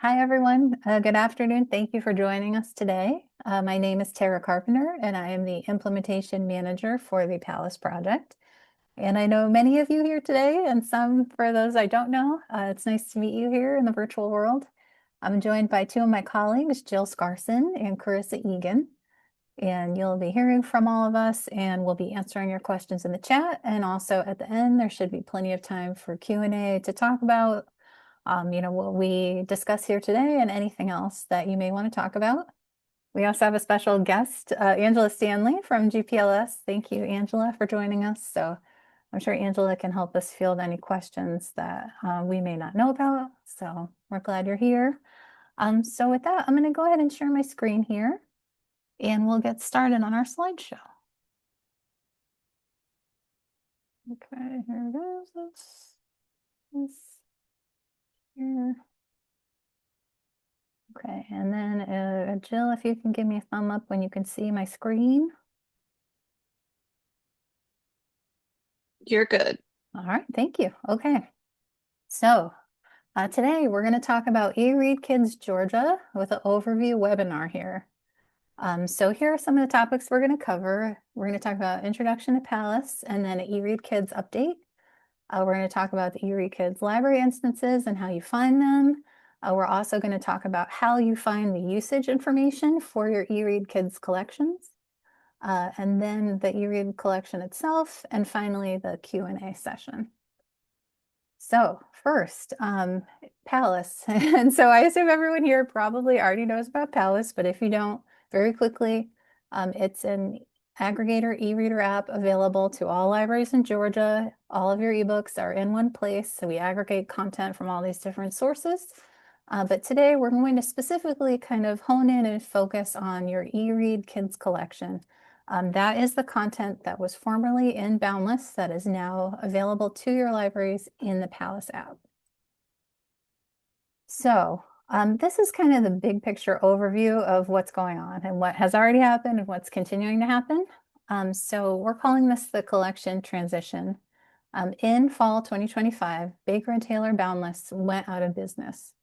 Hi, everyone. Good afternoon. Thank you for joining us today. My name is Tara Carpenter, and I am the implementation manager for the Palace project. And I know many of you here today, and some for those I don't know. It's nice to meet you here in the virtual world. I'm joined by two of my colleagues, Jill Scarson and Carissa Egan. And you'll be hearing from all of us, and we'll be answering your questions in the chat. And also at the end, there should be plenty of time for Q&A to talk about what we discuss here today and anything else that you may want to talk about. We also have a special guest, Angela Stanley from GPLS. Thank you, Angela, for joining us. So I'm sure Angela can help us field any questions that we may not know about. So we're glad you're here. So with that, I'm going to go ahead and share my screen here, and we'll get started on our slideshow. Okay, here it goes. This here. Okay, and then Jill, if you can give me a thumb up when you can see my screen. You're good. All right, thank you. Okay, so today we're going to talk about eRead Kids Georgia with an overview webinar here. So here are some of the topics we're going to cover. We're going to talk about Introduction to Palace and then an eRead Kids update. We're going to talk about the eRead Kids library instances and how you find them. We're also going to talk about how you find the usage information for your eRead Kids collections. And then the eRead collection itself, and finally the Q&A session. So first, Palace. And so I assume everyone here probably already knows about Palace, but if you don't, very quickly, it's an aggregator e-reader app available to all libraries in Georgia. All of your ebooks are in one place, so we aggregate content from all these different sources. But today we're going to specifically kind of hone in and focus on your eRead Kids collection. That is the content that was formerly in Boundless that is now available to your libraries in the Palace app. So this is kind of the big picture overview of what's going on and what has already happened and what's continuing to happen. So we're calling this the collection transition. In fall 2025, Baker and Taylor Boundless went out of business.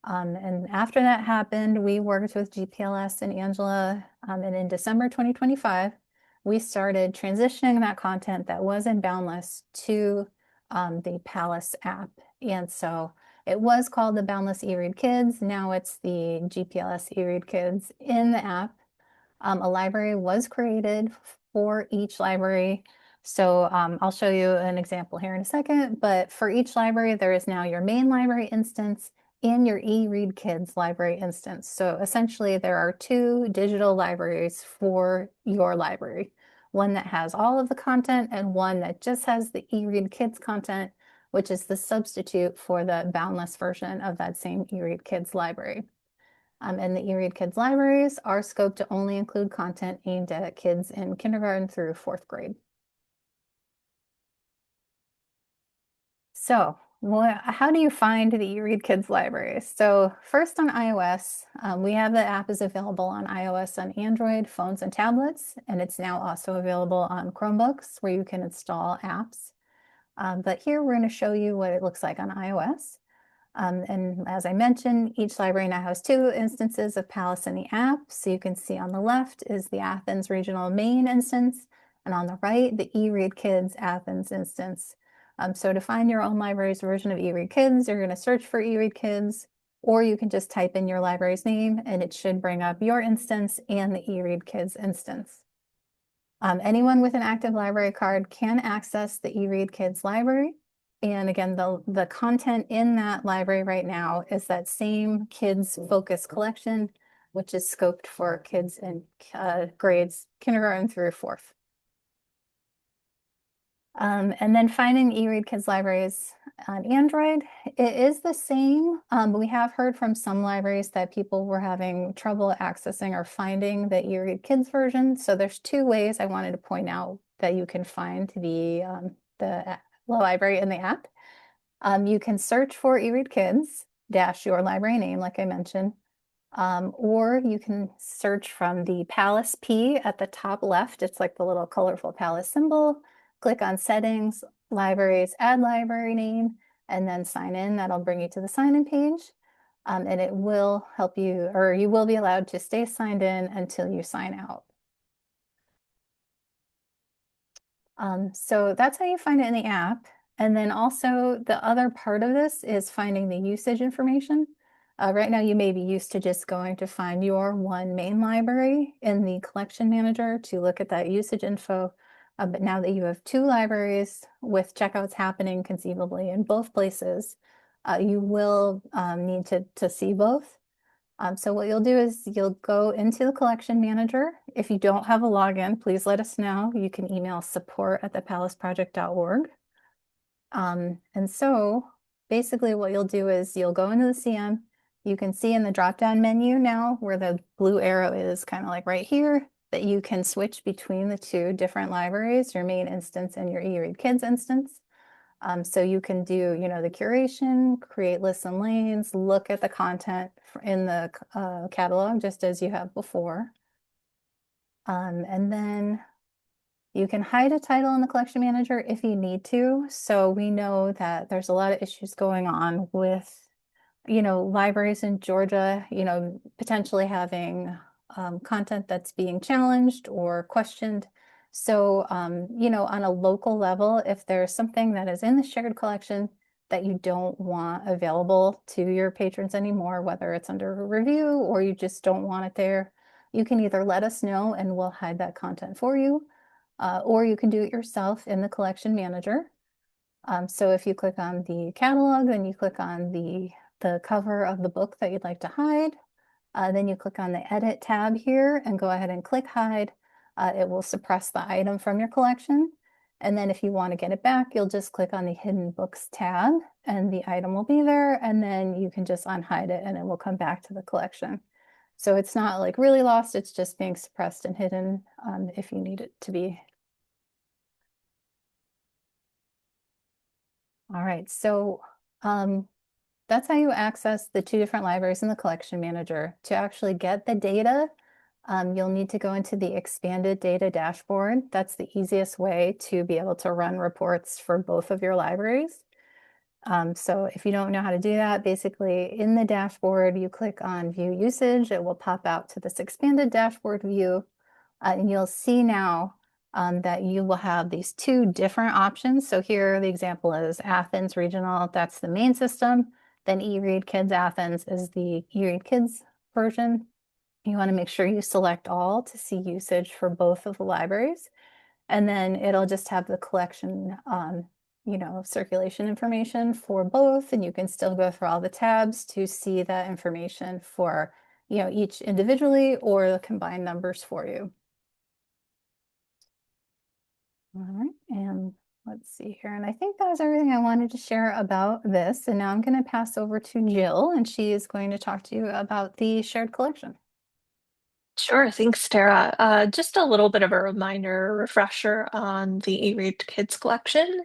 And after that happened, we worked with GPLS and Angela, and in December 2025, we started transitioning that content that was in Boundless to the Palace app. And so it was called the Boundless eRead Kids. Now it's the GPLS eRead Kids in the app. A library was created for each library. So I'll show you an example here in a second, but for each library, there is now your main library instance and your eRead Kids library instance. So essentially there are two digital libraries for your library, one that has all of the content and one that just has the eRead Kids content, which is the substitute for the Boundless version of that same eRead Kids library. And the eRead Kids libraries are scoped to only include content aimed at kids in kindergarten through fourth grade. So how do you find the eRead Kids libraries? So first on iOS, we have the app is available on iOS on Android, phones, and tablets, and it's now also available on Chromebooks where you can install apps. But here we're going to show you what it looks like on iOS. And as I mentioned, each library now has two instances of Palace in the app. So you can see on the left is the Athens Regional Main instance, and on the right, the eRead Kids Athens instance. So to find your own library's version of eRead Kids, you're going to search for eRead Kids, or you can just type in your library's name and it should bring up your instance and the eRead Kids instance. Anyone with an active library card can access the eRead Kids library. And again, the content in that library right now is that same kids focus collection, which is scoped for kids in grades kindergarten through fourth. And then finding eRead Kids libraries on Android, it is the same. But we have heard from some libraries that people were having trouble accessing or finding the eRead Kids version. So there's two ways I wanted to point out that you can find the library in the app. You can search for eRead Kids dash your library name, like I mentioned, or you can search from the Palace P at the top left. It's like the little colorful Palace symbol. Click on Settings, Libraries, Add Library Name, and then sign in. That'll bring you to the sign-in page. and it will help you, or you will be allowed to stay signed in until you sign out. So that's how you find it in the app. And then also the other part of this is finding the usage information. Right now, you may be used to just going to find your one main library in the collection manager to look at that usage info. But now that you have two libraries with checkouts happening conceivably in both places, you will need to see both. So what you'll do is you'll go into the collection manager. If you don't have a login, please let us know. You can email support@thepalaceproject.org. And so basically what you'll do is you'll go into the CM. You can see in the drop-down menu now where the blue arrow is kind of like right here that you can switch between the two different libraries, your main instance and your eRead Kids instance. So you can do, the curation, create lists and lanes, look at the content in the catalog just as you have before. And then you can hide a title in the collection manager if you need to. So we know that there's a lot of issues going on with libraries in Georgia, potentially having content that's being challenged or questioned. So, on a local level, if there's something that is in the shared collection that you don't want available to your patrons anymore, whether it's under review or you just don't want it there, you can either let us know and we'll hide that content for you, or you can do it yourself in the collection manager. So if you click on the catalog, then you click on the cover of the book that you'd like to hide. Then you click on the edit tab here and go ahead and click hide. It will suppress the item from your collection. And then if you want to get it back, you'll just click on the hidden books tab and the item will be there. And then you can just unhide it and it will come back to the collection. So it's not like really lost, it's just being suppressed and hidden if you need it to be. All right, so that's how you access the two different libraries in the collection manager. To actually get the data, you'll need to go into the expanded data dashboard. That's the easiest way to be able to run reports for both of your libraries. So if you don't know how to do that, basically in the dashboard, you click on view usage, it will pop out to this expanded dashboard view. And you'll see now that you will have these two different options. So here the example is Athens Regional, that's the main system. Then eRead Kids Athens is the eRead Kids version. You want to make sure you select all to see usage for both of the libraries. And then it'll just have the collection, circulation information for both. And you can still go through all the tabs to see that information for, each individually or the combined numbers for you. All right, and let's see here. And I think that was everything I wanted to share about this. And now I'm going to pass over to Jill, and she is going to talk to you about the shared collection. Sure, thanks, Tara. Just a little bit of a reminder, refresher on the eRead Kids collection,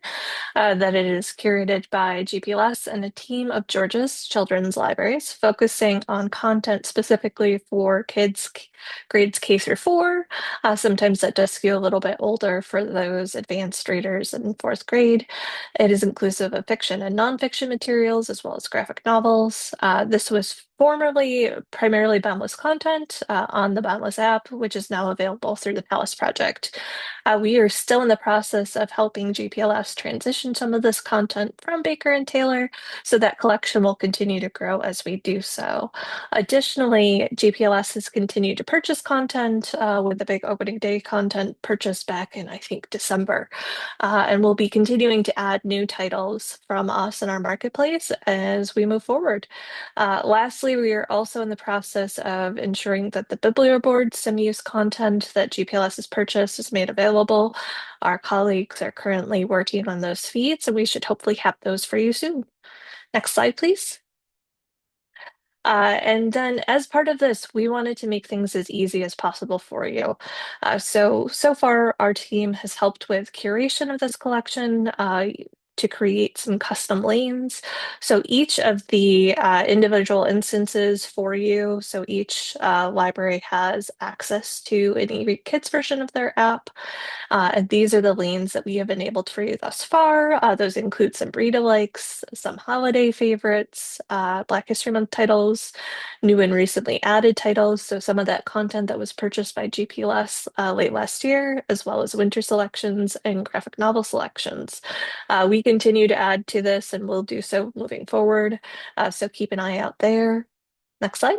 that it is curated by GPLS and a team of Georgia's children's libraries, focusing on content specifically for kids grades K through 4. Sometimes that does skew a little bit older for those advanced readers in fourth grade. It is inclusive of fiction and nonfiction materials, as well as graphic novels. This was formerly primarily Boundless content on the Boundless app, which is now available through the Palace Project. We are still in the process of helping GPLS transition some of this content from Baker and Taylor, so that collection will continue to grow as we do so. Additionally, GPLS has continued to purchase content with the big opening day content purchased back in, I think, December. And we'll be continuing to add new titles from us in our marketplace as we move forward. Lastly, we are also in the process of ensuring that the Biblioboard sim-use content that GPLS has purchased is made available. Our colleagues are currently working on those feeds, and we should hopefully have those for you soon. Next slide, please. And then as part of this, we wanted to make things as easy as possible for you. So far, our team has helped with curation of this collection. to create some custom lanes. So each of the individual instances for you, so each library has access to an eRead Kids version of their app. And these are the lanes that we have enabled for you thus far. Those include some Brita likes, some holiday favorites, Black History Month titles, new and recently added titles. So some of that content that was purchased by GPLS late last year, as well as winter selections and graphic novel selections. We continue to add to this and will do so moving forward. So keep an eye out there. Next slide.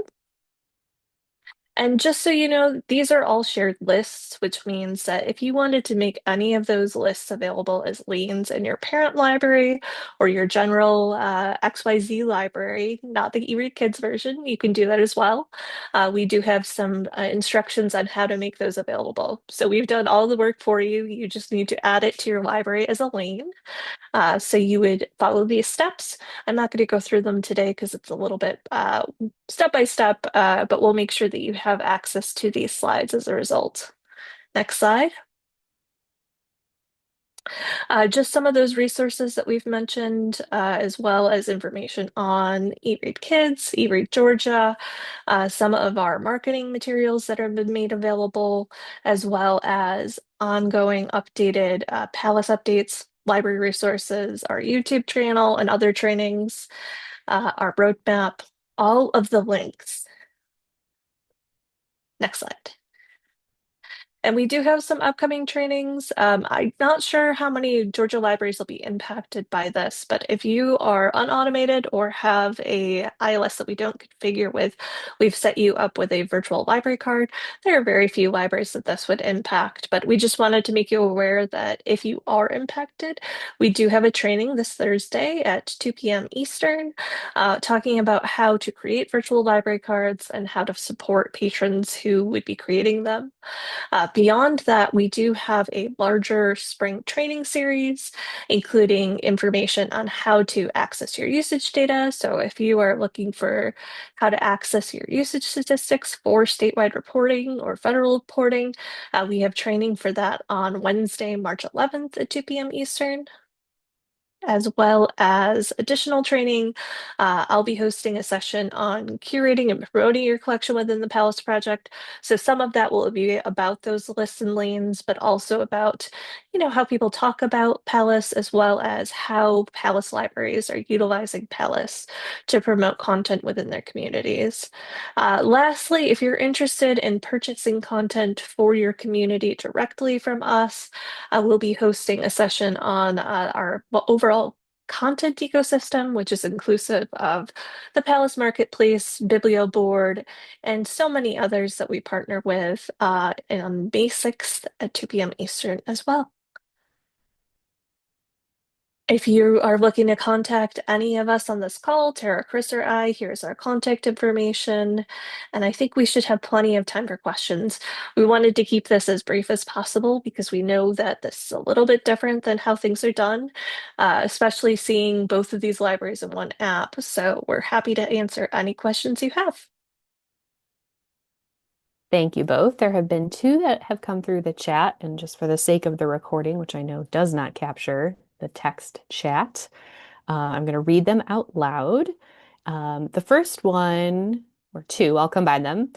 And just so you know, these are all shared lists, which means that if you wanted to make any of those lists available as lanes in your parent library or your general XYZ library, not the eRead Kids version, you can do that as well. We do have some instructions on how to make those available. So we've done all the work for you. You just need to add it to your library as a lane. So you would follow these steps. I'm not going to go through them today because it's a little bit step by step, but we'll make sure that you have access to these slides as a result. Next slide. Just some of those resources that we've mentioned, as well as information on eRead Kids, eRead Georgia, some of our marketing materials that have been made available, as well as ongoing updated Palace updates, library resources, our YouTube channel, and other trainings, our roadmap, all of the links. Next slide. And we do have some upcoming trainings. I'm not sure how many Georgia libraries will be impacted by this, but if you are unautomated or have a ILS that we don't configure with, we've set you up with a virtual library card. There are very few libraries that this would impact, but we just wanted to make you aware that if you are impacted, we do have a training this Thursday at 2 p.m. Eastern, talking about how to create virtual library cards and how to support patrons who would be creating them. Beyond that, we do have a larger spring training series, including information on how to access your usage data. So if you are looking for how to access your usage statistics for statewide reporting or federal reporting, we have training for that on Wednesday, March 11th at 2 p.m. Eastern, as well as additional training. I'll be hosting a session on curating and promoting your collection within the Palace Project. So some of that will be about those lists and lanes, but also about, how people talk about Palace, as well as how Palace libraries are utilizing Palace to promote content within their communities. Lastly, if you're interested in purchasing content for your community directly from us, we'll be hosting a session on our overall content ecosystem, which is inclusive of the Palace Marketplace, Biblioboard, and so many others that we partner with on May 6th at 2 p.m. Eastern as well. If you are looking to contact any of us on this call, Tara, Chris, or I, here's our contact information. And I think we should have plenty of time for questions. We wanted to keep this as brief as possible because we know that this is a little bit different than how things are done, especially seeing both of these libraries in one app. So we're happy to answer any questions you have. Thank you both. There have been two that have come through the chat, and just for the sake of the recording, which I know does not capture the text chat, I'm going to read them out loud. The first one, or two, I'll combine them.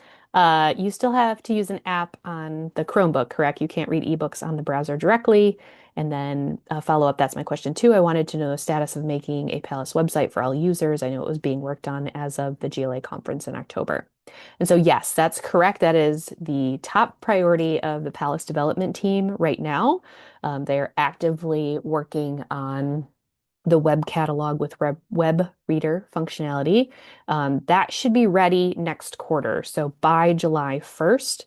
You still have to use an app on the Chromebook, correct? You can't read ebooks on the browser directly. And then follow up, that's my question too. I wanted to know the status of making a Palace website for all users. I know it was being worked on as of the GLA conference in October. And so, yes, that's correct. That is the top priority of the Palace development team right now. They are actively working on the web catalog with web reader functionality. That should be ready next quarter. So by July 1st,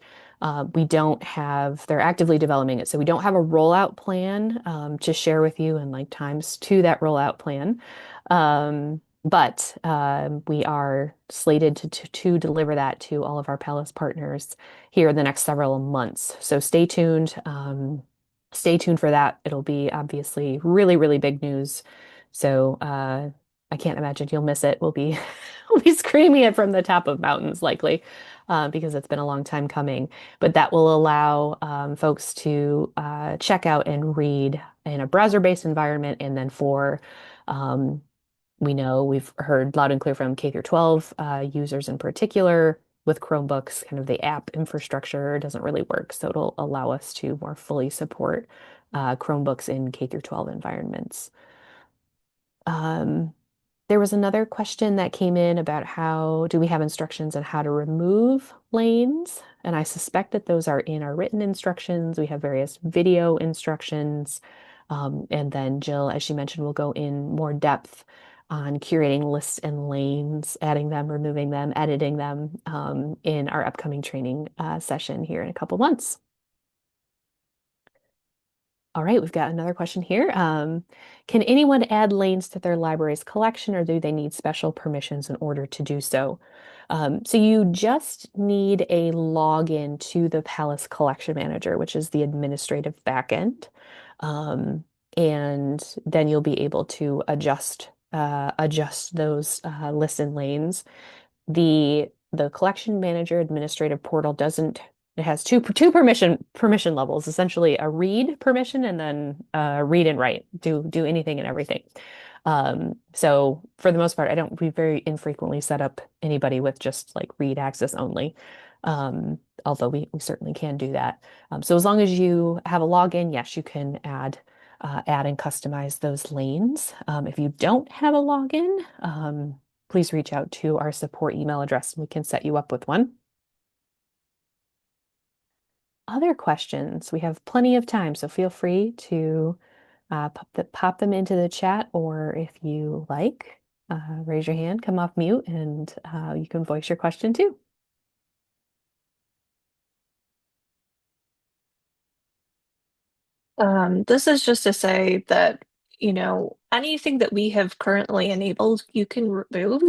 we don't have, they're actively developing it. So we don't have a rollout plan to share with you and like times to that rollout plan. But we are slated to deliver that to all of our Palace partners here in the next several months. So stay tuned. Stay tuned for that. It'll be obviously really, really big news. So I can't imagine you'll miss it. We'll be I'll be screaming it from the top of mountains likely, because it's been a long time coming. But that will allow folks to check out and read in a browser-based environment, and then for um, we know we've heard loud and clear from K through 12 users in particular with Chromebooks, kind of the app infrastructure doesn't really work. So it'll allow us to more fully support Chromebooks in K through 12 environments. Um, there was another question that came in about how do we have instructions on how to remove lanes? And I suspect that those are in our written instructions. We have various video instructions. And then Jill, as she mentioned, will go in more depth on curating lists and lanes, adding them, removing them, editing them in our upcoming training session here in a couple months. All right, we've got another question here. Can anyone add lanes to their library's collection, or do they need special permissions in order to do so? So you just need a login to the Palace Collection Manager, which is the administrative backend. Um, and then you'll be able to adjust those lists and lanes. The collection manager administrative portal doesn't it has two permission levels, essentially a read permission and then read and write, do anything and everything. So for the most part, I don't we very infrequently set up anybody with just like read access only. Although we certainly can do that. So as long as you have a login, yes, you can add and customize those lanes. If you don't have a login, please reach out to our support email address and we can set you up with one. Other questions, we have plenty of time, so feel free to pop them into the chat, or if you like, raise your hand, come off mute, and you can voice your question too. This is just to say that, anything that we have currently enabled, you can remove.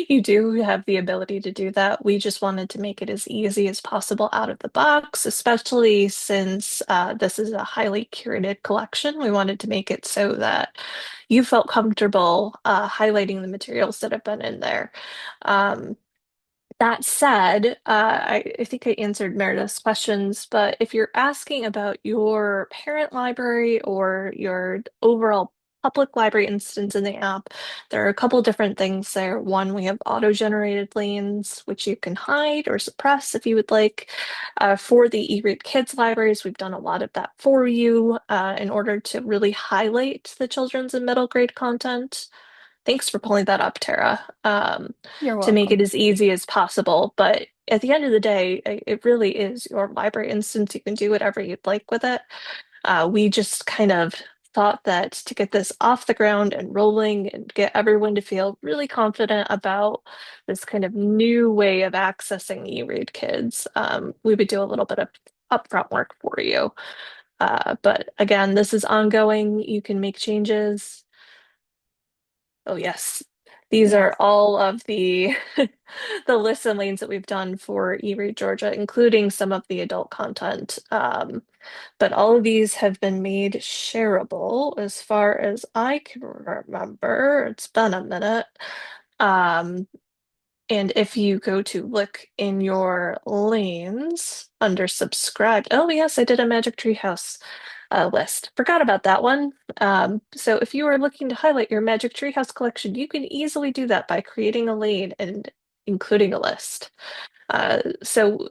You do have the ability to do that. We just wanted to make it as easy as possible out of the box, especially since this is a highly curated collection. We wanted to make it so that you felt comfortable highlighting the materials that have been in there. Um, that said, I think I answered Meredith's questions, but if you're asking about your parent library or your overall public library instance in the app, there are a couple different things there. One, we have auto-generated lanes, which you can hide or suppress if you would like. For the eRead Kids libraries, we've done a lot of that for you in order to really highlight the children's and middle grade content. Thanks for pulling that up, Tara, You're to make it welcome. as easy as possible. But at the end of the day, it really is your library instance. You can do whatever you'd like with it. We just kind of thought that to get this off the ground and rolling and get everyone to feel really confident about this kind of new way of accessing eRead Kids, we would do a little bit of upfront work for you. But again, this is ongoing. You can make changes. Oh yes. These are Yes. all of the the lists and lanes that we've done for eRead Georgia, including some of the adult content. But all of these have been made shareable as far as I can remember. It's been a minute. Um, and if you go to look in your lanes under subscribed, oh yes, I did a Magic Tree House list. Forgot about that one. So if you are looking to highlight your Magic Treehouse collection, you can easily do that by creating a lane and including a list. So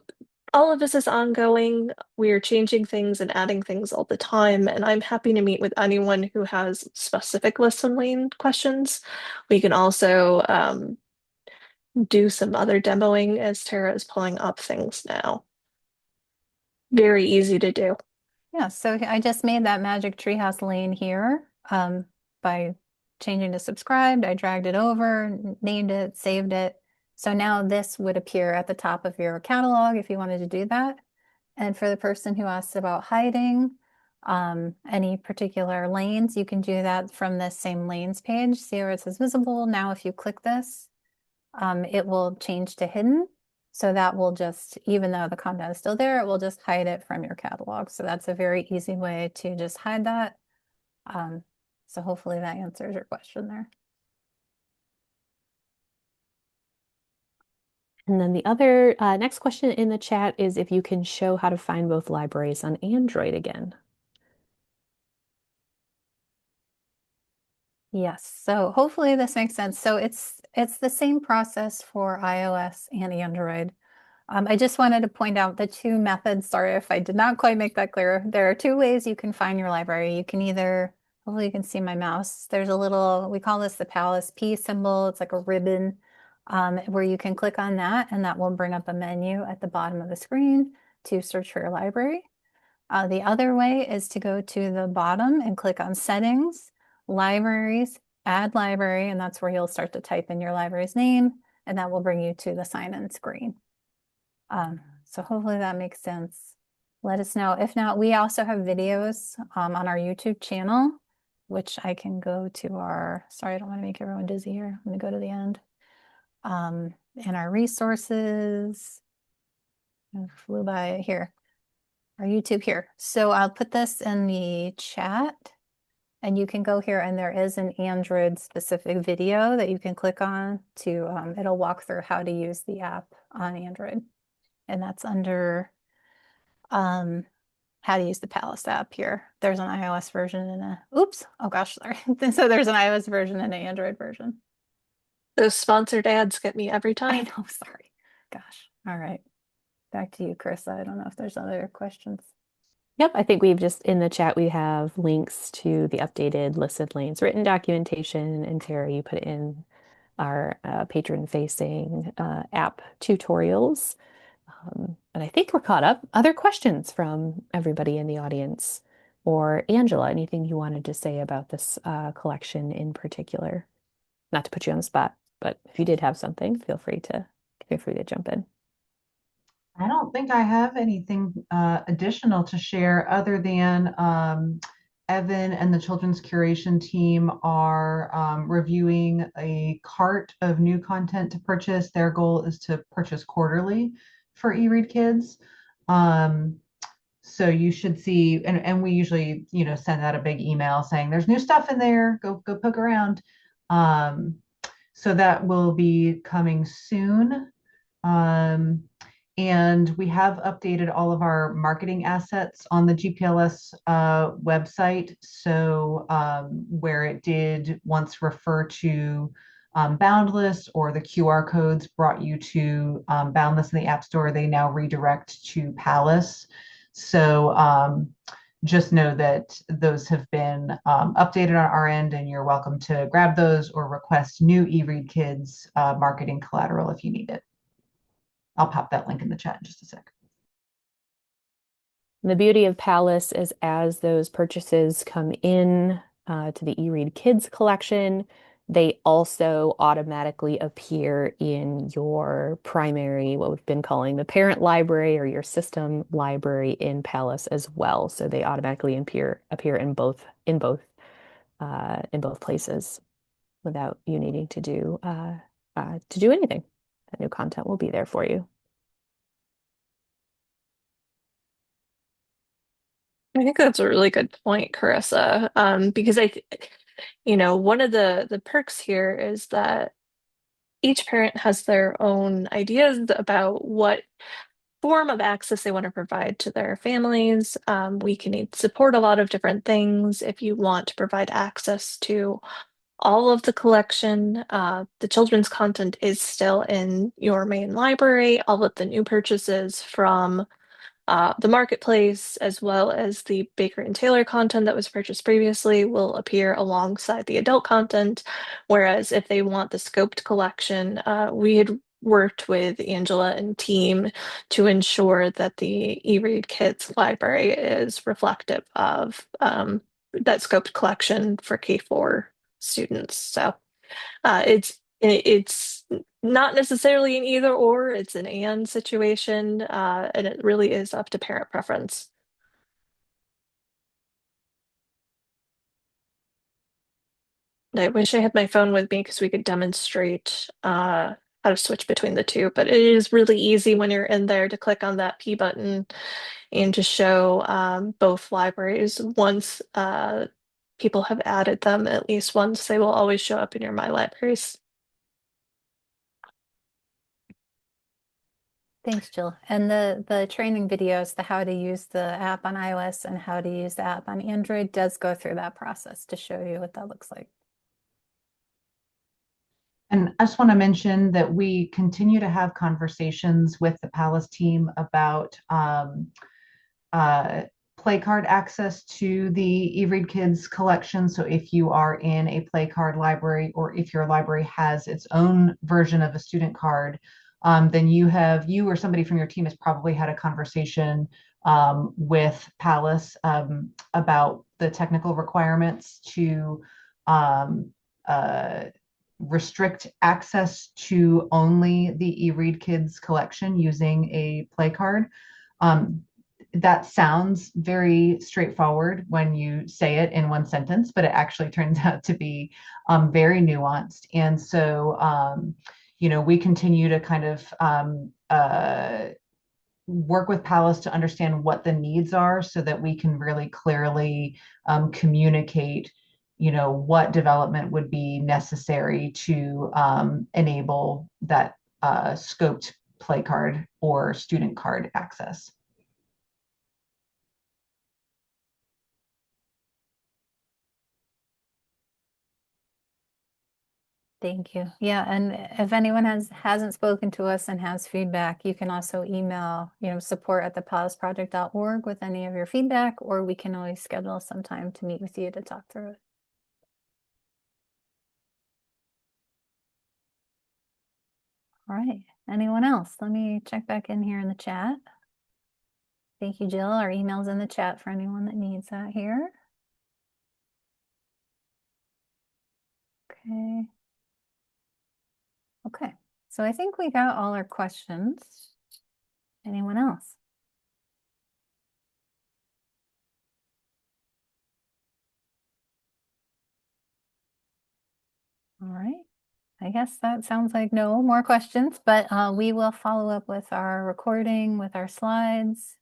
all of this is ongoing. We are changing things and adding things all the time, and I'm happy to meet with anyone who has specific list and lane questions. We can also do some other demoing as Tara is pulling up things now. Very easy to do. Yeah, so I just made that Magic Treehouse lane here by changing to subscribed. I dragged it over, named it, saved it. So now this would appear at the top of your catalog if you wanted to do that. And for the person who asked about hiding any particular lanes, you can do that from this same lanes page. See where it says visible? Now if you click this, it will change to hidden. So that will just, even though the content is still there, it will just hide it from your catalog. So that's a very easy way to just hide that. Um, so hopefully that answers your question there. And then the other next question in the chat is if you can show how to find both libraries on Android again. Yes, so hopefully this makes sense. So it's the same process for iOS and Android. I just wanted to point out the two methods. Sorry if I did not quite make that clear. There are two ways you can find your library. You can either, hopefully you can see my mouse. There's a little, we call this the Palace P symbol. It's like a ribbon where you can click on that and that will bring up a menu at the bottom of the screen to search for your library. The other way is to go to the bottom and click on Settings, Libraries, Add Library, and that's where you'll start to type in your library's name, and that will bring you to the sign-in screen. So hopefully that makes sense. Let us know. If not, we also have videos on our YouTube channel, which I can go to our, sorry, I don't want to make everyone dizzy here. I'm going to go to the end. And our resources, I flew by here, our YouTube here. So I'll put this in the chat and you can go here and there is an Android specific video that you can click on to, it'll walk through how to use the app on Android. And that's under how to use the Palace app here. There's an iOS version and a, oops, oh gosh, sorry. So there's an iOS version and an Android version. Those sponsored ads get me every I time. know, sorry. Gosh. All right. Back to you, Chris. I don't know if there's other questions. Yep, I think we've just in the chat we have links to the updated listed lanes written documentation, and Tara, you put in our patron-facing app tutorials. And I think we're caught up. Other questions from everybody in the audience? Or Angela, anything you wanted to say about this collection in particular? Not to put you on the spot, but if you did have something, feel free to jump in. I don't think I have anything additional to share other than Evan and the children's curation team are reviewing a cart of new content to purchase. Their goal is to purchase quarterly for eRead Kids. So you should see, and we usually, send out a big email saying there's new stuff in there. Go poke around. Um, so that will be coming soon. Um, and we have updated all of our marketing assets on the GPLS website. So where it did once refer to Boundless or the QR codes brought you to Boundless in the App Store, they now redirect to Palace. So just know that those have been updated on our end, and you're welcome to grab those or request new eRead Kids marketing collateral if you need it. I'll pop that link in the chat in just a sec. The beauty of Palace is as those purchases come in to the eRead Kids collection, they also automatically appear in your primary, what we've been calling the parent library or your system library in Palace as well. So they automatically appear in both places without you needing to do anything. That new content will be there for you. I think that's a really good point, Carissa. Because one of the perks here is that each parent has their own ideas about what form of access they want to provide to their families. We can need support a lot of different things. If you want to provide access to all of the collection, the children's content is still in your main library. All of the new purchases from the marketplace, as well as the Baker and Taylor content that was purchased previously, will appear alongside the adult content. Whereas if they want the scoped collection, we had worked with Angela and team to ensure that the eRead Kids library is reflective of that scoped collection for K4 students. So it's not necessarily an either or, it's an and situation, and it really is up to parent preference. And I wish I had my phone with me because we could demonstrate how to switch between the two, but it is really easy when you're in there to click on that P button and to show both libraries. Once people have added them at least once, they will always show up in your My Libraries. Thanks, Jill. And the training videos, the how to use the app on iOS and how to use the app on Android does go through that process to show you what that looks like. And I just want to mention that we continue to have conversations with the Palace team about uh, play card access to the eRead Kids collection. So if you are in a play card library, or if your library has its own version of a student card, then you or somebody from your team has probably had a conversation with Palace about the technical requirements to um, uh, restrict access to only the eRead Kids collection using a play card. Um, that sounds very straightforward when you say it in one sentence, but it actually turns out to be very nuanced. And so, we continue to kind of work with Palace to understand what the needs are so that we can really clearly communicate, what development would be necessary to enable that scoped play card or student card access. Thank you. Yeah, and if anyone hasn't spoken to us and has feedback, you can also email, support@thepalaceproject.org with any of your feedback, or we can always schedule some time to meet with you to talk through it. All right. Anyone else? Let me check back in here in the chat. Thank you, Jill. Our email's in the chat for anyone that needs that here. Okay. Okay. So I think we got all our questions. Anyone else? All right. I guess that sounds like no more questions, but we will follow up with our recording, with our slides.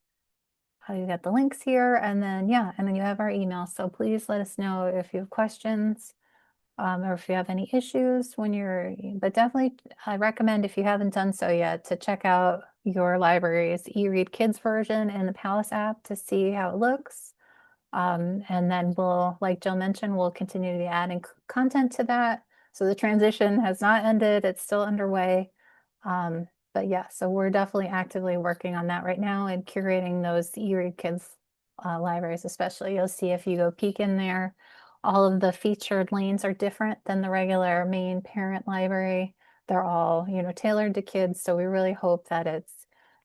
You got the links here, and then you have our email. So please let us know if you have questions or if you have any issues but definitely I recommend, if you haven't done so yet, to check out your library's eRead Kids version in the Palace app to see how it looks. And then like Jill mentioned, we'll continue to be adding content to that. So the transition has not ended, it's still underway. But yeah, so we're definitely actively working on that right now and curating those eRead Kids libraries especially. You'll see if you go peek in there, all of the featured lanes are different than the regular main parent library. They're all, tailored to kids. So we really hope that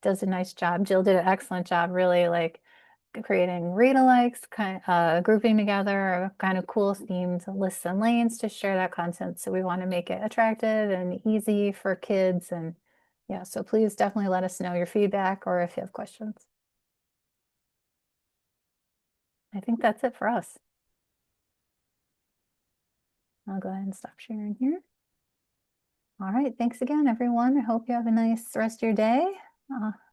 does a nice job. Jill did an excellent job, really like creating read-alikes, grouping together kind of cool themed lists and lanes to share that content. So we want to make it attractive and easy for kids. And yeah, so please definitely let us know your feedback or if you have questions. I think that's it for us. I'll go ahead and stop sharing here. All right, thanks again, everyone. I hope you have a nice rest of your day.